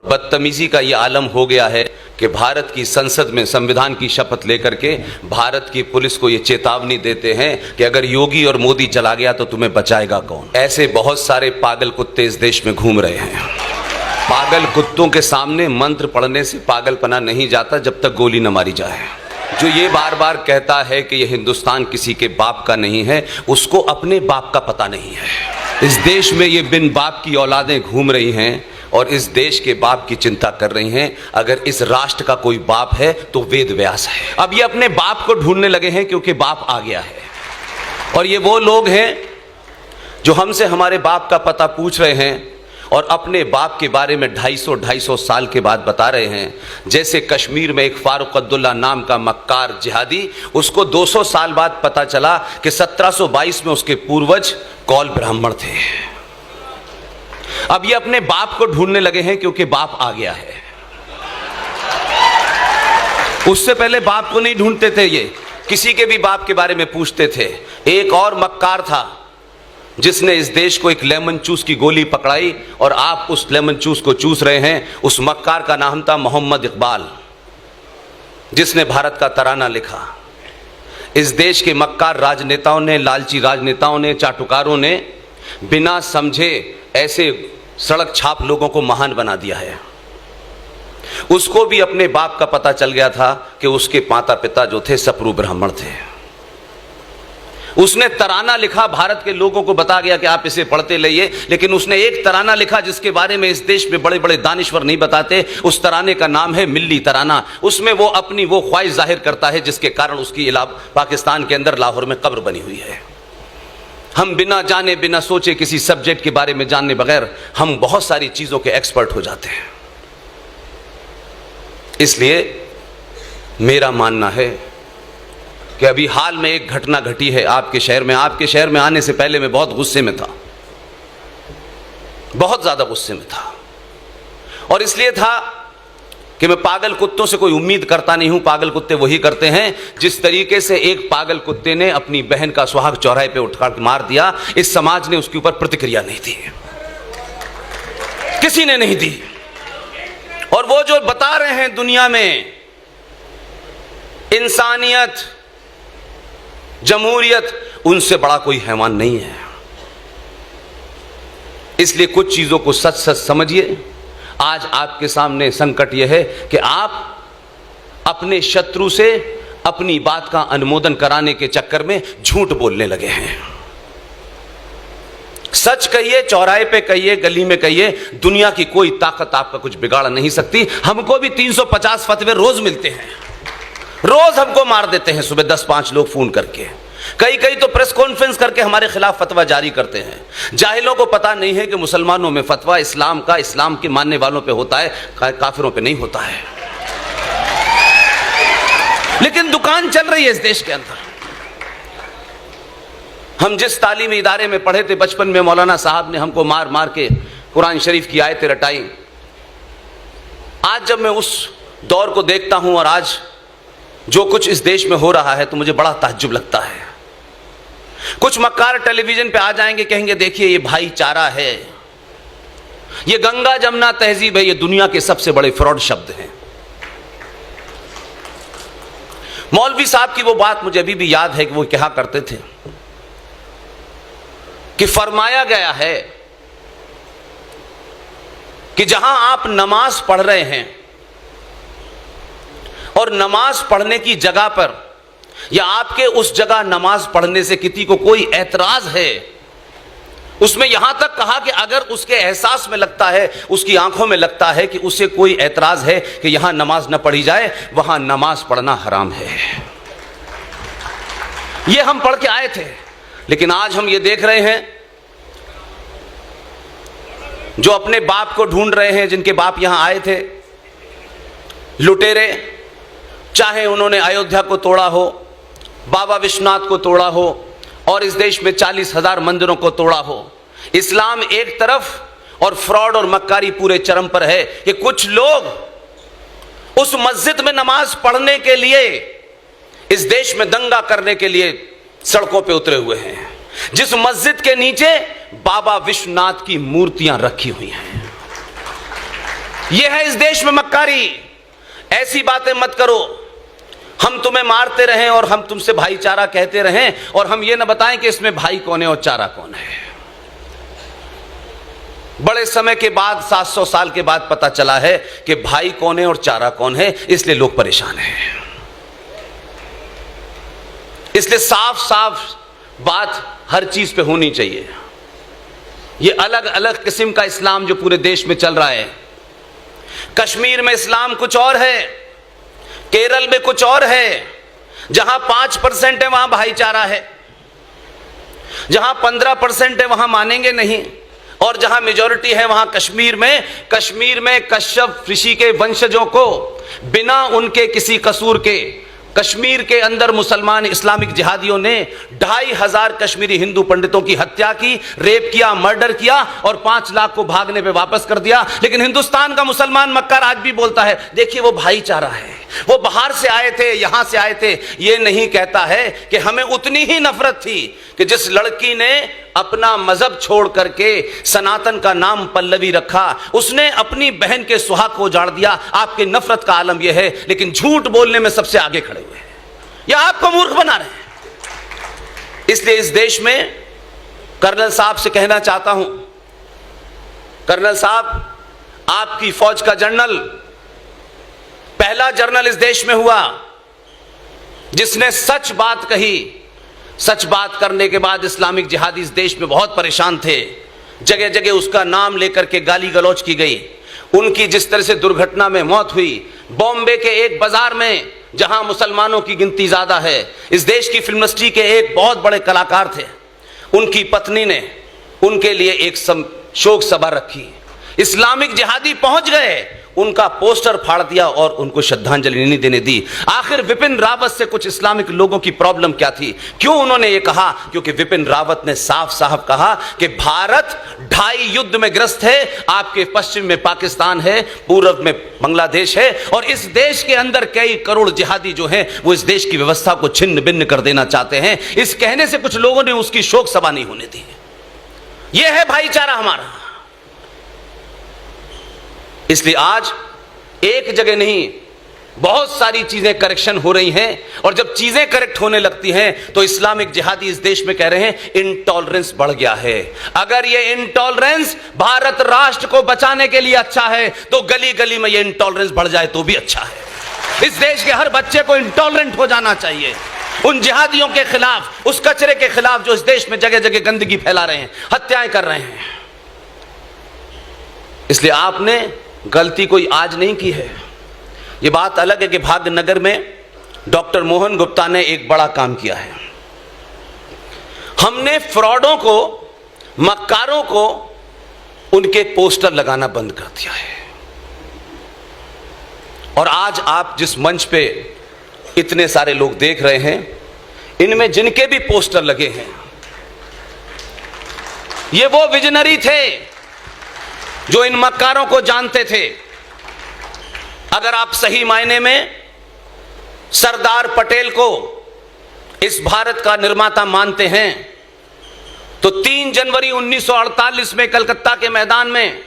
बदतमीजी का ये आलम हो गया है कि भारत की संसद में संविधान की शपथ लेकर के भारत की पुलिस को ये चेतावनी देते हैं कि अगर योगी और मोदी चला गया तो तुम्हें बचाएगा कौन। ऐसे बहुत सारे पागल कुत्ते इस देश में घूम रहे हैं। पागल कुत्तों के सामने मंत्र पढ़ने से पागलपना नहीं जाता जब तक गोली न मारी जाए। जो ये बार बार कहता है कि ये हिंदुस्तान किसी के बाप का नहीं है, उसको अपने बाप का पता नहीं है। इस देश में ये बिन बाप की औलादें घूम रही हैं और इस देश के बाप की चिंता कर रही हैं। अगर इस राष्ट्र का कोई बाप है तो वेद व्यास है। अब ये अपने बाप को ढूंढने लगे हैं क्योंकि बाप आ गया है। और ये वो लोग हैं जो हमसे हमारे बाप का पता पूछ रहे हैं और अपने बाप के बारे में 250 साल के बाद बता रहे हैं। जैसे कश्मीर में एक फारूक अब्दुल्ला नाम का मक्कार जिहादी, उसको 200 साल बाद पता चला कि 1722 में उसके पूर्वज कौल ब्राह्मण थे। अब ये अपने बाप को ढूंढने लगे हैं क्योंकि बाप आ गया है। उससे पहले बाप को नहीं ढूंढते थे, ये किसी के भी बाप के बारे में पूछते थे। एक और मक्कार था जिसने इस देश को एक लेमन चूस की गोली पकड़ाई और आप उस लेमन चूस को चूस रहे हैं। उस मक्कार का नाम था मोहम्मद इकबाल, जिसने भारत का तराना लिखा। इस देश के मक्कार राजनेताओं ने, लालची राजनेताओं ने, चाटुकारों ने बिना समझे ऐसे सड़क छाप लोगों को महान बना दिया है। उसको भी अपने बाप का पता चल गया था कि उसके माता पिता जो थे सप्रू ब्राह्मण थे। उसने तराना लिखा, भारत के लोगों को बता गया कि आप इसे पढ़ते रहिए। लेकिन उसने एक तराना लिखा जिसके बारे में इस देश में बड़े बड़े दानिश्वर नहीं बताते। उस तराने का नाम है मिल्ली तराना। उसमें वो अपनी वो ख्वाहिश जाहिर करता है जिसके कारण उसकी पाकिस्तान के अंदर लाहौर में कब्र बनी हुई है। हम बिना जाने बिना सोचे किसी सब्जेक्ट के बारे में जानने बगैर हम बहुत सारी चीजों के एक्सपर्ट हो जाते हैं। इसलिए मेरा मानना है कि अभी हाल में एक घटना घटी है आपके शहर में। आपके शहर में आने से पहले मैं बहुत गुस्से में था, बहुत ज्यादा गुस्से में था। और इसलिए था कि मैं पागल कुत्तों से कोई उम्मीद करता नहीं हूं। पागल कुत्ते वही करते हैं जिस तरीके से एक पागल कुत्ते ने अपनी बहन का सुहाग चौराहे पे उठकर मार दिया, इस समाज ने उसके ऊपर प्रतिक्रिया नहीं दी, किसी ने नहीं दी। और वो जो बता रहे हैं दुनिया में इंसानियत, जमहूरियत, उनसे बड़ा कोई हैवान नहीं है। इसलिए कुछ चीजों को सच सच समझिए। आज आपके सामने संकट यह है कि आप अपने शत्रु से अपनी बात का अनुमोदन कराने के चक्कर में झूठ बोलने लगे हैं। सच कहिए, चौराहे पे कहिए, गली में कहिए, दुनिया की कोई ताकत आपका कुछ बिगाड़ नहीं सकती। हमको भी 350 फतवे रोज मिलते हैं, रोज हमको मार देते हैं सुबह 10-5 लोग फोन करके। कई तो प्रेस कॉन्फ्रेंस करके हमारे खिलाफ फतवा जारी करते हैं। जाहिलों को पता नहीं है कि मुसलमानों में फतवा इस्लाम का, इस्लाम के मानने वालों पे होता है, काफिरों पे नहीं होता है। लेकिन दुकान चल रही है इस देश के अंदर। हम जिस तालीमी इदारे में पढ़े थे, बचपन में मौलाना साहब ने हमको मार मार के कुरान शरीफ की आयतें रटाई। आज जब मैं उस दौर को देखता हूं और आज जो कुछ इस देश में हो रहा है तो मुझे बड़ा ताज्जुब लगता है। कुछ मक्कार टेलीविजन पे आ जाएंगे, कहेंगे देखिए ये भाईचारा है, ये गंगा जमुना तहजीब है। ये दुनिया के सबसे बड़े फ्रॉड शब्द हैं। मौलवी साहब की वो बात मुझे अभी भी याद है कि वो क्या करते थे कि फरमाया गया है कि जहां आप नमाज पढ़ रहे हैं और नमाज पढ़ने की जगह पर या आपके उस जगह नमाज पढ़ने से किसी को कोई एतराज है, उसमें यहां तक कहा कि अगर उसके एहसास में लगता है, उसकी आंखों में लगता है कि उसे कोई एतराज है कि यहां नमाज न पढ़ी जाए, वहां नमाज पढ़ना हराम है। यह हम पढ़ के आए थे। लेकिन आज हम ये देख रहे हैं जो अपने बाप को ढूंढ रहे हैं, जिनके बाप यहां आए थे, लुटेरे, चाहे उन्होंने अयोध्या को तोड़ा हो, बाबा विश्वनाथ को तोड़ा हो और इस देश में 40,000 मंदिरों को तोड़ा हो। इस्लाम एक तरफ और फ्रॉड और मक्कारी पूरे चरम पर है कि कुछ लोग उस मस्जिद में नमाज पढ़ने के लिए, इस देश में दंगा करने के लिए सड़कों पे उतरे हुए हैं, जिस मस्जिद के नीचे बाबा विश्वनाथ की मूर्तियां रखी हुई हैं। यह है इस देश में मक्कारी। ऐसी बातें मत करो, हम तुम्हें मारते रहें और हम तुमसे भाईचारा कहते रहें और हम ये ना बताएं कि इसमें भाई कौन है और चारा कौन है। बड़े समय के बाद 700 साल के बाद पता चला है कि भाई कौन है और चारा कौन है, इसलिए लोग परेशान हैं। इसलिए साफ साफ बात हर चीज पे होनी चाहिए। ये अलग अलग किस्म का इस्लाम जो पूरे देश में चल रहा है, कश्मीर में इस्लाम कुछ और है, केरल में कुछ और है। जहां 5% है वहां भाईचारा है, जहां 15% है वहां मानेंगे नहीं, और जहां मेजॉरिटी है वहां कश्मीर में कश्यप ऋषि के वंशजों को बिना उनके किसी कसूर के कश्मीर के अंदर मुसलमान इस्लामिक जिहादियों ने 2500 कश्मीरी हिंदू पंडितों की हत्या की, रेप किया, मर्डर किया और 5 लाख को भागने पे वापस कर दिया। लेकिन हिंदुस्तान का मुसलमान मक्कार आज भी बोलता है देखिए वो भाईचारा है, वो बाहर से आए थे, यहां से आए थे। ये नहीं कहता है कि हमें उतनी ही नफरत थी कि जिस लड़की ने अपना मजहब छोड़ करके सनातन का नाम पल्लवी रखा, उसने अपनी बहन के सुहाग को उजाड़ दिया। आपके नफरत का आलम यह है, लेकिन झूठ बोलने में सबसे आगे खड़े हुए हैं या आपको मूर्ख बना रहे हैं। इसलिए इस देश में कर्नल साहब से कहना चाहता हूं, कर्नल साहब आपकी फौज का जनरल, पहला जनरल इस देश में हुआ जिसने सच बात कही। सच बात करने के बाद इस्लामिक जिहादी इस देश में बहुत परेशान थे, जगह जगह उसका नाम लेकर के गाली गलौज की गई। उनकी जिस तरह से दुर्घटना में मौत हुई, बॉम्बे के एक बाजार में जहां मुसलमानों की गिनती ज्यादा है, इस देश की फिल्म इंडस्ट्री के एक बहुत बड़े कलाकार थे, उनकी पत्नी ने उनके लिए एक शोक सभा रखी। इस्लामिक जिहादी पहुंच गए, उनका पोस्टर फाड़ दिया और उनको श्रद्धांजलि नहीं देने दी। आखिर विपिन रावत से कुछ इस्लामिक लोगों की प्रॉब्लम क्या थी? क्यों उन्होंने ये कहा? क्योंकि विपिन रावत ने साफ साफ कहा कि भारत 2.5 युद्ध में ग्रस्त है। आपके पश्चिम में पाकिस्तान है, पूर्व में बांग्लादेश है, और इस देश के अंदर कई करोड़ जिहादी जो हैं वो इस देश की व्यवस्था को छिन्न भिन्न कर देना चाहते हैं। इस कहने से कुछ लोगों ने उसकी शोक सभा नहीं होने दी। यह है भाईचारा हमारा। इसलिए आज एक जगह नहीं, बहुत सारी चीजें करेक्शन हो रही हैं, और जब चीजें करेक्ट होने लगती हैं तो इस्लामिक जिहादी इस देश में कह रहे हैं इंटॉलरेंस बढ़ गया है। अगर ये इंटॉलरेंस भारत राष्ट्र को बचाने के लिए अच्छा है तो गली गली में ये इंटॉलरेंस बढ़ जाए तो भी अच्छा है। इस देश के हर बच्चे को इंटॉलरेंट हो जाना चाहिए उन जिहादियों के खिलाफ, उस कचरे के खिलाफ जो इस देश में जगह जगह गंदगी फैला रहे हैं, हत्याएं कर रहे हैं। इसलिए आपने गलती कोई आज नहीं की है। यह बात अलग है कि भाग्यनगर में डॉक्टर मोहन गुप्ता ने एक बड़ा काम किया है। हमने फ्रॉडों को, मक्कारों को उनके पोस्टर लगाना बंद कर दिया है। और आज आप जिस मंच पे इतने सारे लोग देख रहे हैं, इनमें जिनके भी पोस्टर लगे हैं, ये वो विजनरी थे जो इन मक्कारों को जानते थे। अगर आप सही मायने में सरदार पटेल को इस भारत का निर्माता मानते हैं तो 3 जनवरी 1948 में कलकत्ता के मैदान में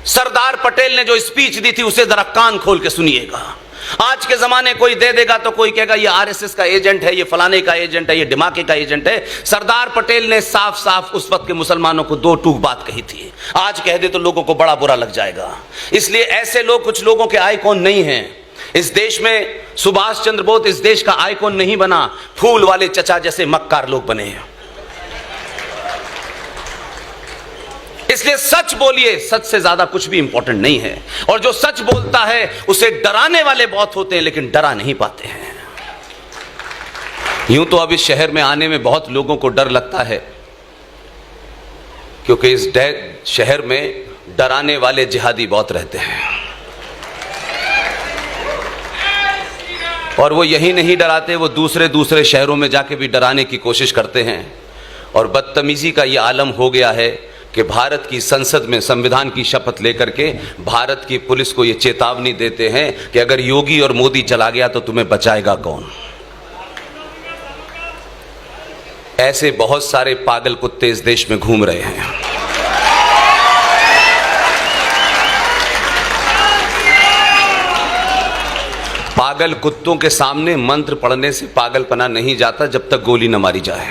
सरदार पटेल ने जो स्पीच दी थी उसे जरा कान खोल के सुनिएगा। आज के जमाने कोई दे देगा तो कोई कहेगा ये आरएसएस का एजेंट है, ये फलाने का एजेंट है, ये दिमागे का एजेंट है। सरदार पटेल ने साफ साफ उस वक्त के मुसलमानों को 2 टूक बात कही थी। आज कह दे तो लोगों को बड़ा बुरा लग जाएगा। इसलिए ऐसे लोग कुछ लोगों के आइकॉन नहीं हैं इस देश में। सुभाष चंद्र बोस इस देश का आइकॉन नहीं बना, फूल वाले चचा जैसे मक्कार लोग बने हैं। इसलिए सच बोलिए, सच से ज्यादा कुछ भी इंपॉर्टेंट नहीं है। और जो सच बोलता है उसे डराने वाले बहुत होते हैं लेकिन डरा नहीं पाते हैं। यूं तो अब इस शहर में आने में बहुत लोगों को डर लगता है क्योंकि इस शहर में डराने वाले जिहादी बहुत रहते हैं। और वो यही नहीं डराते, वो दूसरे शहरों में जाके भी डराने की कोशिश करते हैं। और बदतमीजी का ये आलम हो गया है कि भारत की संसद में संविधान की शपथ लेकर के भारत की पुलिस को ये चेतावनी देते हैं कि अगर योगी और मोदी चला गया तो तुम्हें बचाएगा कौन। ऐसे बहुत सारे पागल कुत्ते इस देश में घूम रहे हैं। पागल कुत्तों के सामने मंत्र पढ़ने से पागलपना नहीं जाता जब तक गोली न मारी जाए।